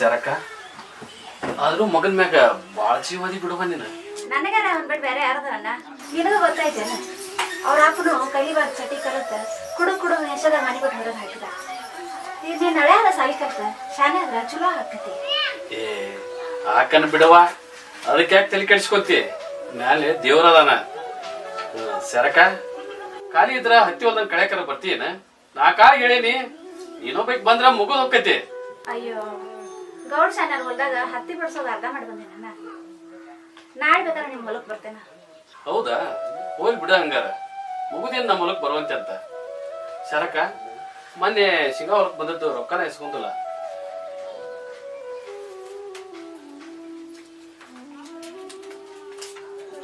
ಶರಕ ಆದ್ರೂ ಮಗನ ಮ್ಯಾಗ ಬಾಳ ಜೀವದಿ ಬಿಡುವ ನೀನು. ನನಗಾರ ಅವನ್ ಬಿಟ್ಟು ಬೇರೆ ಯಾರದಲ್ಲ ನಿನಗೂ ಗೊತ್ತಾಯ್ತೇನ. ಅವ್ರ ಅಪ್ಪನು ಕೈಬಾರ್ ಚಟಿ ಕಲತ್ತ ಕುಡು ಹೆಸದ ಮನೆ ಕೊಟ್ಟು ಹೊರಗೆ ಹಾಕಿದ. ನೀನ್ ನಳ್ಯಾರ ಸಾಲಿ ಕಲ್ತ ಶಾನೆ ಆದ್ರ ಚಲೋ ಹಾಕತಿ. ಏ ಹಾಕನ್ ಬಿಡವ, ಅದಕ್ಕೆ ಯಾಕೆ ತಲೆ ಕೆಡ್ಸ್ಕೊತಿ? ಮ್ಯಾಲೆ ದೇವ್ರದಾನ. ಶರಕ ಖಾಲಿ ಇದ್ರ ಹತ್ತಿ ಹೊಲ್ದಂಗ್ ಕಳೆಕರ ಬರ್ತೀಯನ? ನಾ ಕಾಳ್ ಹೇಳೇನಿ, ನೀನೊಬ್ಬಕ್ ಬಂದ್ರ ಮುಗಿದ್ ಹೋಗ್ತೈತಿ. ಅಯ್ಯೋ ಗೌಡ್ ಶಾನ್ಯಾರ ಹೊಲ್ದಾಗ ಹತ್ತಿ ಬಿಡ್ಸೋದು ಅರ್ಧ ಮಾಡಿ ಬಂದೆ ನನ್ನ. ನಾಳೆ ಬೇಕಾದ್ರೆ ನಿಮ್ ಹೊಲಕ್ ಬರ್ತೇನ. ಹೌದಾ? ಹೋಗ್ಲಿ ಬಿಡ, ಹಂಗಾರ ಮುಗುದೇನ್ ನಮ್ಮ ಹೊಲಕ್ ಬರುವಂತೆ ಅಂತ. ಶರಕ ಮೊನ್ನೆ ಶಿಂಗಾ ಹೊಲಕ್ ಬಂದದ್ದು ರೊಕ್ಕನ ಇಸ್ಕೊಂತಲ್ಲ.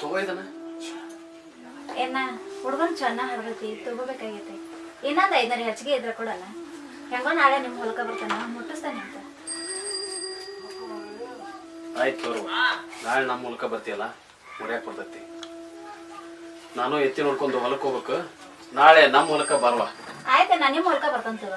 ತಗೋಯ್ದನ ಏನ ಹುಡುಗನ್ ಚೆನ್ನಾಗ್ ಹಡ್ದೈತಿ, ತಗೋಬೇಕಾಗೈತಿ. ಇನ್ನೊಂದ್ 500 ಹೆಚ್ಚಿಗೆ ಇದ್ರ ಕೊಡಲ್ಲ. ಹೆಂಗೋ ನಾಳೆ ನಿಮ್ ಹೊಲಕ ಬರ್ತಾನ, ಮುಟ್ಟಿಸ್ತಾನೆ ಅಂತ. ಆಯ್ತು ತೋರು, ನಾಳೆ ನಮ್ಮ ಮೂಲಕ ಬರ್ತೀಯಲ್ಲ, ಮುರಿಯಾಕ್ ಬರ್ತೈತಿ. ನಾನು ಎತ್ತಿ ನೋಡ್ಕೊಂಡು ಹೊಲಕ್ಕೆ ಹೋಗ್ಬೇಕು. ನಾಳೆ ನಮ್ಮ ಮೂಲಕ ಬರುವ. ಆಯ್ತ, ನಾ ನಿಮ್ ಹೊಲಕ ಬರ್ತಂತವ.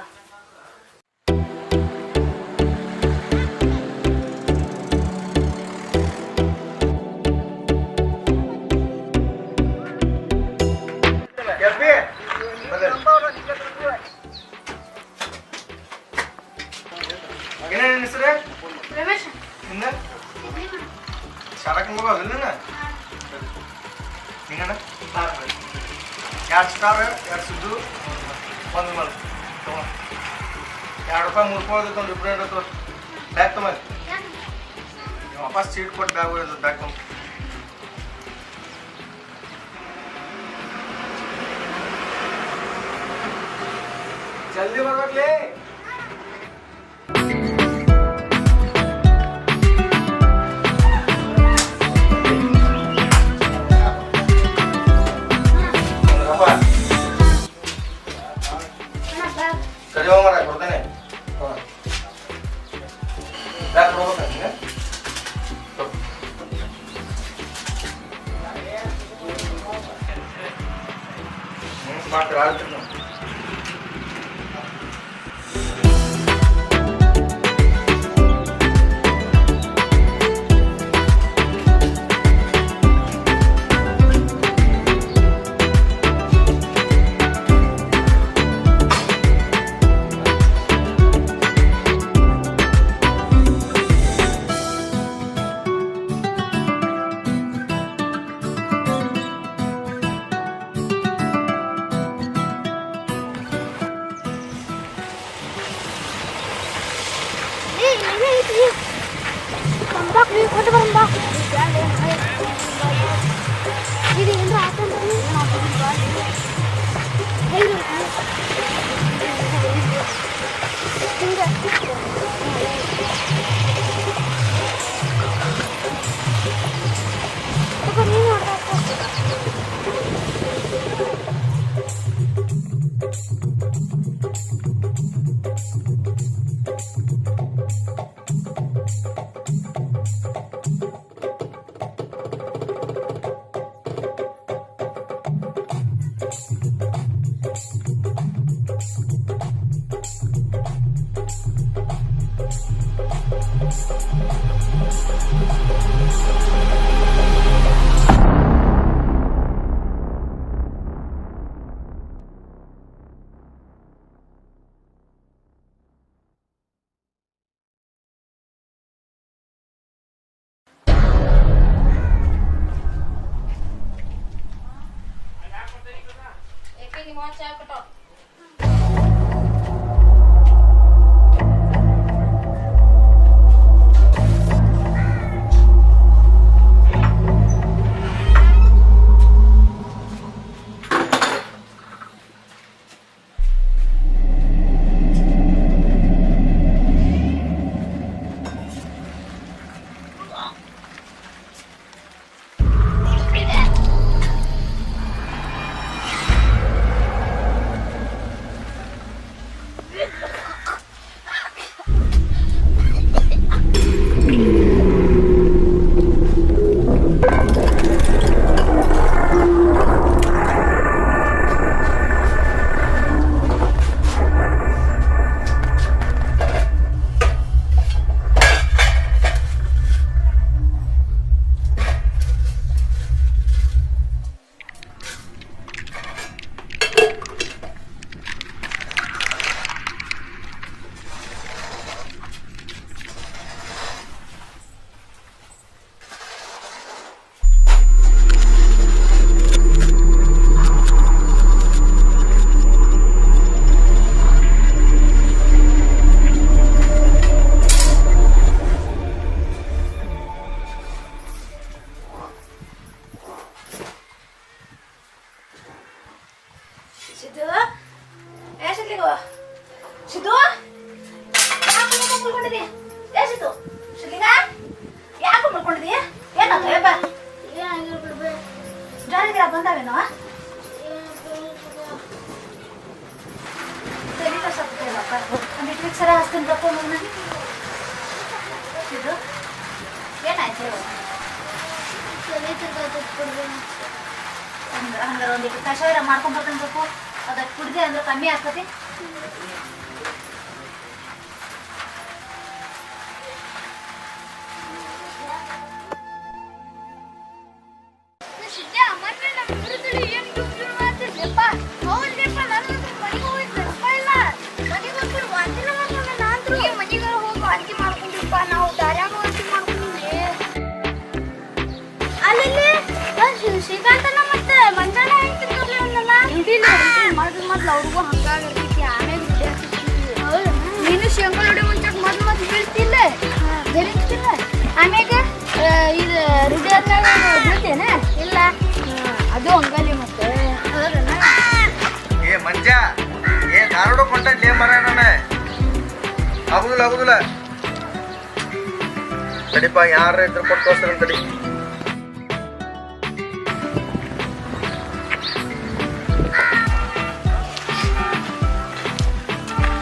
ವಾಪಸ್ ಸೀಟ್ ಕೊಟ್ಟು ಬ್ಯಾಗ್ ಜಲ್ದಿ ಬರ್ಬೇಕ್ಲಿ. ಸರಿ ಹೋಗ ಮರ ಕೊಡ್ತೇನೆ. ಬ್ಯಾಗ್ ಕೊಡ್ಬೇಕಂತ ಮಾಡ್ತೀರ ಆಡ್ತೀನಿ. ಈಗ ಸಿದ್ದು ಯಾಕೆ ಮಲ್ಕೊಂಡಿದಿ ಏ ಸಿದ್ದು ಶಿಲಿಂಗ ಯಾಕೆ ಮಲ್ಕೊಂಡಿದಿ ಏನಾಯ್ತು ಏ ಬಾ ಜ್ವರ ಗಿರ ಬಂದಾವೇನೋ ತಲೆ ಕಸಪ್ಪ ಒಂದಿಟ್ಟು ಮಿಕ್ಸರ ಹಚ್ತೀನಿ ಬಪ್ಪ ಮಗನ ಸಿದ್ದು ಏನಾಯ್ತು ಹಂಗಾರ ಒಂದಿಟ್ಟು ಕಷಾಯ ಮಾಡ್ಕೊಂಡ್ ಬರ್ತಾನೆ ಸ್ವಲ್ಪ ಅದಕ್ಕೆ ಕುಡ್ದೆ ಅಂದ್ರೆ ಕಮ್ಮಿ ಆಗ್ತತಿ ಶ್ರೀಕಾಂತನ ಮತ್ತೆ ಮಂಜಾನ ಮೊದ್ಲು ಅವ್ರಿಗೂ ಹಂಗಾಗಿರ್ತೈತಿ ಆಮೇಲೆ ನೀನು ಶಂಕರ್ ಹೊಡಿ ಮುಂಚೆ ಮೊದ್ಲು ಬೀಳ್ತಿಲ್ಲ ಬೆರೀತಿಲ್ಲ ಆಮ್ಯಾಗ ಇದು ರೂಢಿ ಆದ್ಮೇಲೆ ಬೀಳ್ತೇನೆ ಇಲ್ಲ ಅದು ಹಂಗಲ್ಲಿ ಮತ್ತೆ ಏ ಮಂಜ ಏ ಧಾರವಾಡ ಕೊಂಟೇ ಮರ ನಾನು ಆಗುದಿಲ್ಲ ತಡಿಪ ಯಾರ ಇದ್ರ ಕೊಟ್ಟು ತೋರಿಸ್ತಾರ ತಡಿ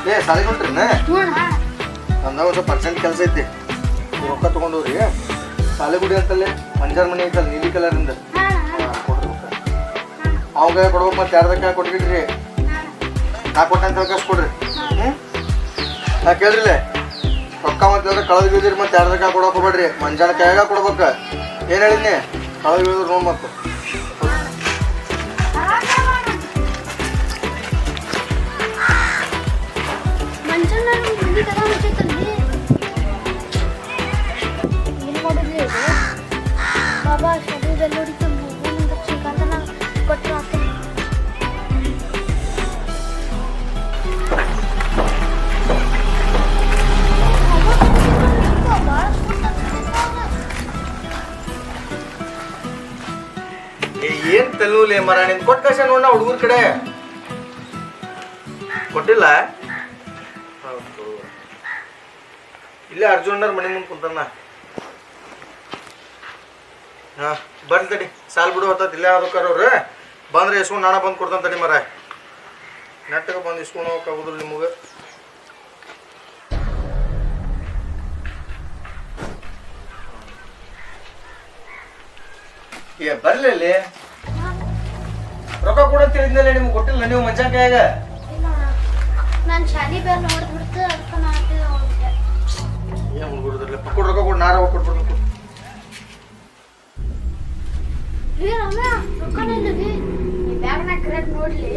ಏ ಸಾಲಿ ಹೊಂಟ್ರಿನ ನಂದ ಒಂದು ಪರ್ಸೆಂಟ್ ಕೆಲಸ ಐತಿ ರೊಕ್ಕ ತಗೊಂಡವ್ರಿ ಸಾಲೆಗುಡಿ ಅಂತಲ್ಲೇ ಮಂಜಾರ್ ಮನೆ ಐತಲ್ಲ ನೀಲಿ ಕಲರಿಂದ ಕೊಡ್ರಿ ರೊಕ್ಕ ಅವಾಗ ಕೊಡ್ಬೇಕು ಮತ್ತೆ ಯಾರ್ದಕ್ಕ ಕೊಟ್ಬಿಡ್ರಿ ನಾ ಕೊಟ್ಟ ಅಂತ ಕಳ್ಸಿ ಕೊಡ್ರಿ ನಾ ಕೇಳ್ರಿಲ್ಲ ರೊಕ್ಕ ಮತ್ತೆ ಕಳೆದು ಬೀಳ್ದಿರಿ ಮತ್ತೆ ಯಾರ್ದಕ್ಕ ಕೊಡೋಕೆ ಹೋಗ್ಬೇಡ್ರಿ ಮಂಜಾನ ಕೈಯಾಗ ಕೊಡ್ಬೇಕು ಏನು ಹೇಳಿದ್ನಿ ಕಳೆದು ಬೀಳಿದ್ರು ನೋಡ್ ಮತ್ತು ಬಾಬಾ ಶರೀರದಲ್ಲಿ ಹೊಡಿತಾನೆ ಶ್ರೀಕಾಂತನ ಕೊಟ್ಟರು ಆತ ಏನ್ ತೆಲ್ಲೂಲಿ ಮರ ನಿನ್ ಕೊಟ್ಟ ಕಸ ನೋಡ ಹುಡುಗರ ಕಡೆ ಕೊಟ್ಟಿಲ್ಲ ಇಲ್ಲೇ ಅರ್ಜುನರ್ ಮನೆ ಮುಂದೆ ಕುಂತಾನ ಹಾ ಬರ್ಲಿ ತಡಿ ಸಾಲ್ ಬಿಡು ಹೊತ್ತ ಇಲ್ಲೇ ಅದಕ್ಕಾರ ಅವ್ರು ಬಂದ್ರೆ ಇಸ್ಕೊಂಡು ನಾನ ಬಂದು ಕೊಡ್ತಾನೆ ತಡಿ ಮರ ನೆಟ್ಟಗೆ ಬಂದು ಇಸ್ಕೊಂಡು ಹೋಗಕ್ಕಾಗುದಿಲ್ಲ ನಿಮಗೆ ಏ ಬರ್ಲಿ ಅಲ್ಲಿ ರೊಕ್ಕ ಕೊಡಂತ ಹೇಳಿದ್ನಲ್ಲ ನಿಮ್ಗೆ ಕೊಟ್ಟಿಲ್ಲ ನೀವು ಮಂಚಾನ ಕೈಯಾಗ ನಾನು ಶಾಲಿ ಬೇರೆ ನೋಡ್ಬಿಡ್ತು ಅದಕ್ಕೆ ನಾನು ಏನ್ ಹುಡುಗರದ್ರಲ್ಲ ಪಕ್ಕ ರೊಕ್ಕ ಕೊಡು ನಾರ ಕೊಟ್ಬಿಡ್ಬೇಕು ರಮ್ಯಾ ರೊಕ್ಕನೇ ಇಲ್ಲ ನೀ ಬ್ಯಾಗ್ನಾಗ ಕರೆಕ್ಟ್ ನೋಡ್ಲಿ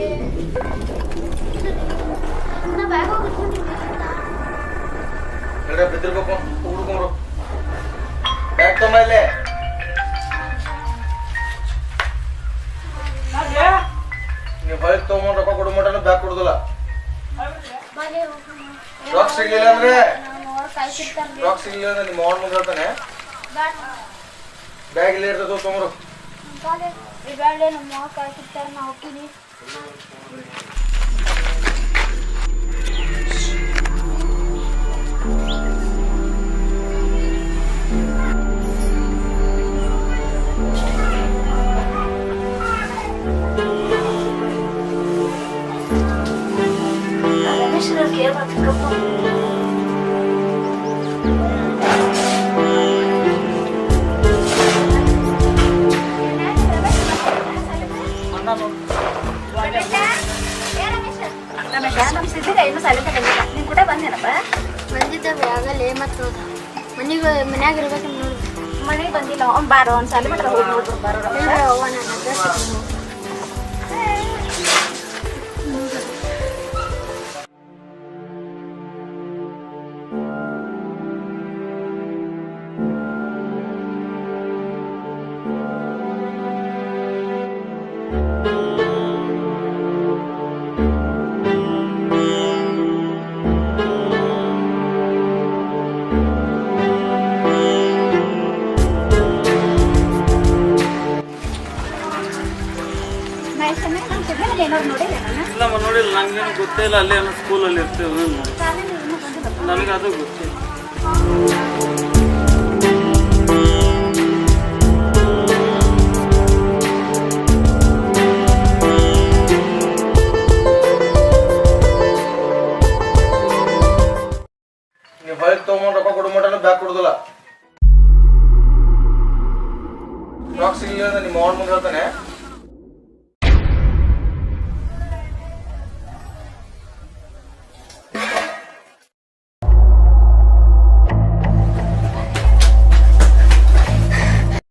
ನಾ ಬ್ಯಾಗ್ ಹೋಗಿರ್ತೀನಿ ಹೇಳ್ರ ಬಿದ್ದಿರ್ಬೇಕು ಹುಡುಗರು ಬ್ಯಾಗ್ ತಮ್ಮ ಇಲ್ಲೇ ನೀವು ಹೊಳಗೆ ತಗೊಂಡ್ ರೊಕ್ಕ ಕೊಡು ಮಟನು ಬ್ಯಾಗ್ ಕೊಡುದಿಲ್ಲ ರೊಕ್ಕ ಸಿಗ್ಲಿಲ್ಲ ಅಂದ್ರೆ ರೊಕ್ಕ ಸಿಗ್ಲಿಲ್ಲ ಅಂದ್ರೆ ನಿಮ್ಮ ಅವನ ಮುಂದೆ ಹೇಳ್ತಾನೆ ಬ್ಯಾಗ್ ಇಲ್ಲೇ ಇರ್ತದೆ ತೊಗೊಂಡ್ರು ಬ್ಯಾಡ್ಲೆ ನಮ್ಮ ಮಾವ ಕಾಯ್ತಿರ್ತಾರೆ ನಾ ಹೋಗ್ತೀನಿ ರಮೇಶ್ವರ ಕೇಳ್ಬೇಕಪ್ಪ ಇನ್ನು ಸಾಲಿಗೆ ಬಂದಿಲ್ಲ ನೀನ್ ಕೂಡ ಬಂದೇನಪ್ಪ ಬಂದಿದ್ದಾವೆ ಆಗಲೇ ಮತ್ತು ಮನೆಗೆ ಮನ್ಯಾಗ ಇರ್ಬೇಕಂತ ನೋಡಿ ಮನೆಗೆ ಬಂದಿಲ್ಲ ಅವ್ನು ಬಾರೋ ಒಂದು ಸಾಲಿ ಬಿಟ್ರೆ ಹೋಗಿ ನೋಡ್ಬಿಟ್ಟು ಬಾರೋ ಅವ್ವ ನನ್ನ ಅಡ್ರೆಸ್ ಶಾಲೆಯಲ್ಲಿ ಏನಾದ್ರು ನೋಡಿಲ್ಲ ನಾನು ಇಲ್ಲಮ್ಮ ನೋಡಿಲ್ಲ, ನಂಗೇನು ಗೊತ್ತೇ ಇಲ್ಲ. ಅಲ್ಲೇ ಸ್ಕೂಲಲ್ಲಿ ಇರ್ತೇವೆ. ಶಾಲೆಯಲ್ಲಿ ಇನ್ನೂ ಬಂದಿಲ್ಲಪ್ಪ ನನಗೆ ಅದು ಗೊತ್ತಿಲ್ಲ. ನೀವು ಹೊರಗೆ ತೊಗೊಂಡು ರೊಕ್ಕ ಕೊಡು ಮಟನು ಬ್ಯಾಗ್ ಕೊಡುದಿಲ್ಲ. ರೊಕ್ಕ ಸಿಗ್ಲಿಲ್ಲ ಅಂದ್ರೆ ನಿಮ್ಮ ಅವ್ನ ಮುಂದೆ ಹೇಳ್ತಾನೆ